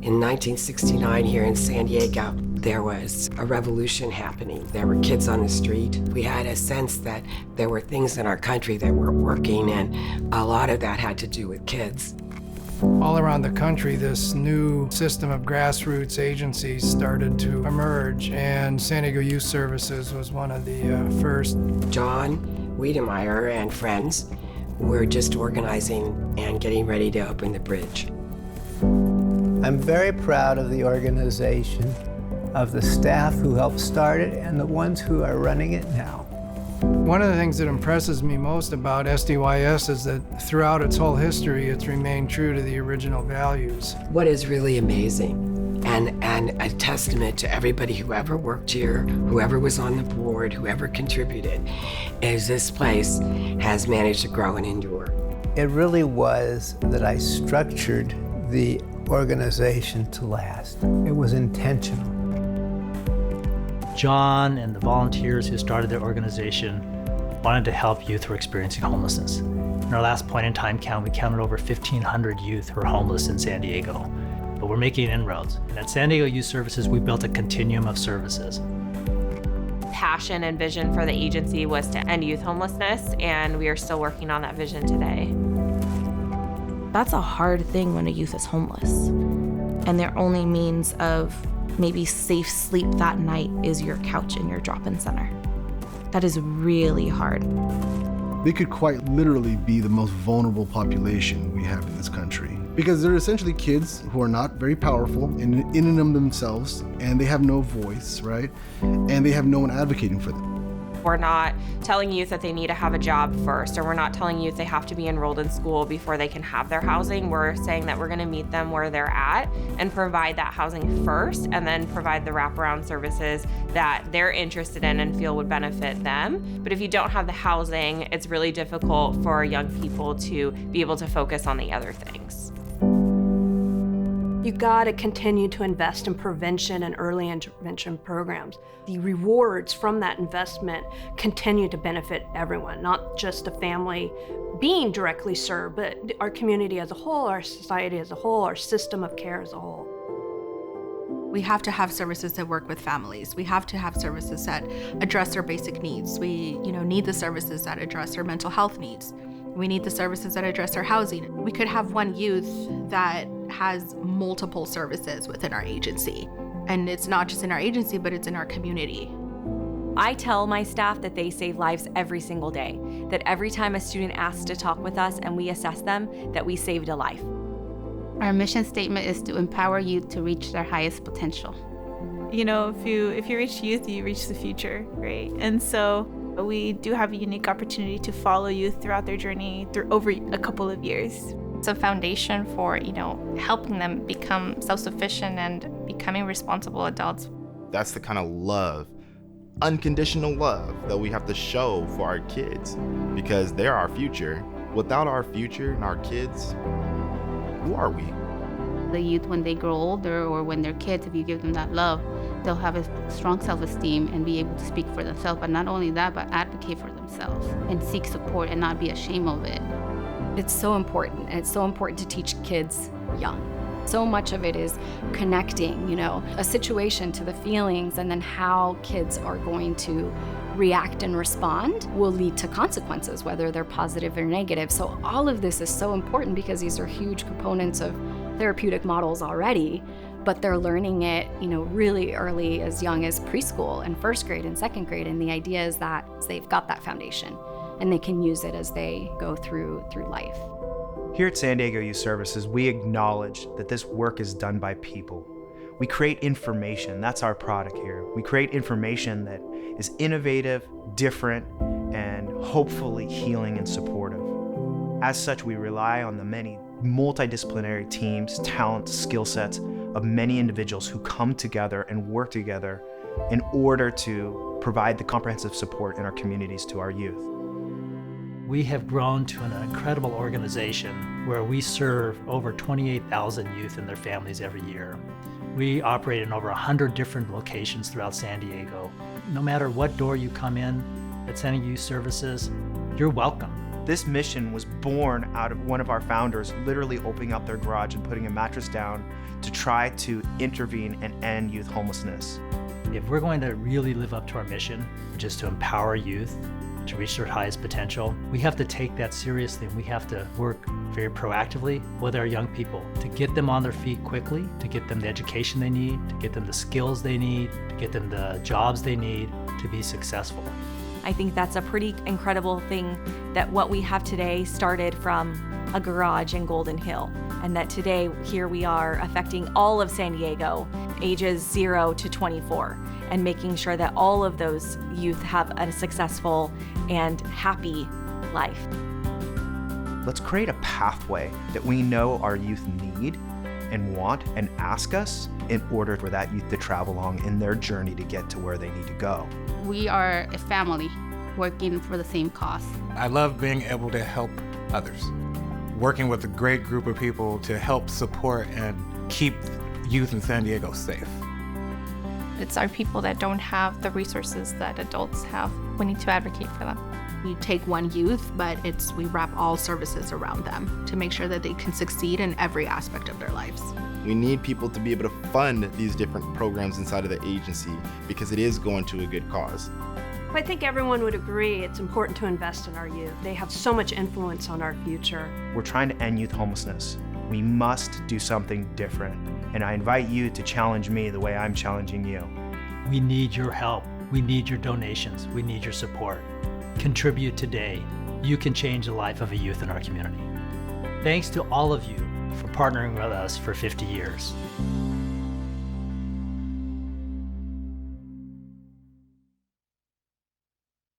In 1969 here in San Diego, there was a revolution happening. There were kids on the street. We had a sense that there were things in our country that weren't working, and a lot of that had to do with kids. All around the country, this new system of grassroots agencies started to emerge, and San Diego Youth Services was one of the first. John Wiedemeyer and friends were just organizing and getting ready to open the bridge. I'm very proud of the organization, of the staff who helped start it, and the ones who are running it now. One of the things that impresses me most about SDYS is that throughout its whole history, it's remained true to the original values. What is really amazing, and a testament to everybody who ever worked here, whoever was on the board, whoever contributed, is this place has managed to grow and endure. It really was that I structured the organization to last. It was intentional. John and the volunteers who started their organization wanted to help youth who were experiencing homelessness. In our last point in time count, we counted over 1,500 youth who are homeless in San Diego, but we're making inroads. And at San Diego Youth Services, we built a continuum of services. Passion and vision for the agency was to end youth homelessness, and we are still working on that vision today. That's a hard thing when a youth is homeless, and their only means of maybe safe sleep that night is your couch in your drop-in center. That is really hard. They could quite literally be the most vulnerable population we have in this country, because they're essentially kids who are not very powerful in and of themselves, and they have no voice, right? And they have no one advocating for them. We're not telling youth that they need to have a job first, or we're not telling youth they have to be enrolled in school before they can have their housing. We're saying that we're going to meet them where they're at and provide that housing first, and then provide the wraparound services that they're interested in and feel would benefit them. But if you don't have the housing, it's really difficult for young people to be able to focus on the other things. You gotta continue to invest in prevention and early intervention programs. The rewards from that investment continue to benefit everyone, not just the family being directly served, but our community as a whole, our society as a whole, our system of care as a whole. We have to have services that work with families. We have to have services that address their basic needs. We need the services that address their mental health needs. We need the services that address our housing. We could have one youth that has multiple services within our agency. And it's not just in our agency, but it's in our community. I tell my staff that they save lives every single day, that every time a student asks to talk with us and we assess them, that we saved a life. Our mission statement is to empower youth to reach their highest potential. You know, if you reach youth, you reach the future, right? And so we do have a unique opportunity to follow youth throughout their journey through over a couple of years. It's a foundation for, helping them become self-sufficient and becoming responsible adults. That's the kind of love, unconditional love, that we have to show for our kids, because they're our future. Without our future and our kids, who are we? The youth, when they grow older or when they're kids, if you give them that love, they'll have a strong self-esteem and be able to speak for themselves. But not only that, but advocate for themselves and seek support and not be ashamed of it. It's so important, and it's so important to teach kids young. So much of it is connecting, a situation to the feelings, and then how kids are going to react and respond will lead to consequences, whether they're positive or negative. So all of this is so important because these are huge components of therapeutic models already, but they're learning it, really early, as young as preschool and first grade and second grade. And the idea is that they've got that foundation and they can use it as they go through life. Here at San Diego Youth Services, we acknowledge that this work is done by people. We create information, that's our product here. We create information that is innovative, different, and hopefully healing and supportive. As such, we rely on the many multidisciplinary teams, talents, skill sets of many individuals who come together and work together in order to provide the comprehensive support in our communities to our youth. We have grown to an incredible organization where we serve over 28,000 youth and their families every year. We operate in over 100 different locations throughout San Diego. No matter what door you come in at San Diego Youth Services, you're welcome. This mission was born out of one of our founders literally opening up their garage and putting a mattress down to try to intervene and end youth homelessness. If we're going to really live up to our mission, which is to empower youth to reach their highest potential, we have to take that seriously, and we have to work very proactively with our young people to get them on their feet quickly, to get them the education they need, to get them the skills they need, to get them the jobs they need to be successful. I think that's a pretty incredible thing that what we have today started from a garage in Golden Hill, and that today here we are affecting all of San Diego, ages 0 to 24, and making sure that all of those youth have a successful and happy life. Let's create a pathway that we know our youth need and want and ask us in order for that youth to travel along in their journey to get to where they need to go. We are a family working for the same cause. I love being able to help others, working with a great group of people to help support and keep youth in San Diego safe. It's our people that don't have the resources that adults have. We need to advocate for them. We take one youth, but we wrap all services around them to make sure that they can succeed in every aspect of their lives. We need people to be able to fund these different programs inside of the agency because it is going to a good cause. I think everyone would agree it's important to invest in our youth. They have so much influence on our future. We're trying to end youth homelessness. We must do something different. And I invite you to challenge me the way I'm challenging you. We need your help. We need your donations. We need your support. Contribute today. You can change the life of a youth in our community. Thanks to all of you for partnering with us for 50 years.